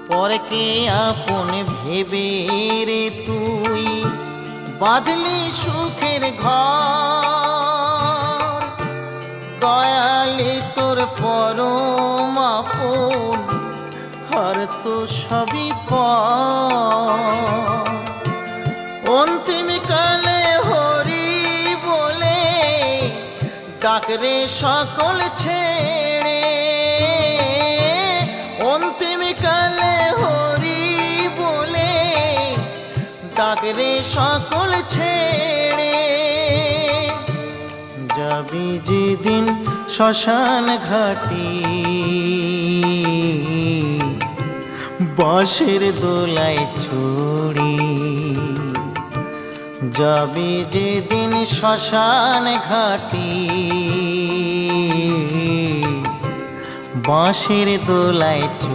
পরকে আপন ভেবে রে তুই বাঁধলি সুখের ঘর। দয়ালি তোর পরম আপন আর তো সবই পর। অন্তিম কালে হরি বলে ডাকরে সকল ছেড়ে। অন্তিম কালে হরি বলে ডাকরে সকল ছেড়ে। যাবি যেদিন শ্মশান ঘাটি বাঁশের দোলায় ছড়ি। যাবি যেদিন শ্মশান ঘাটি বাঁশের দোলায়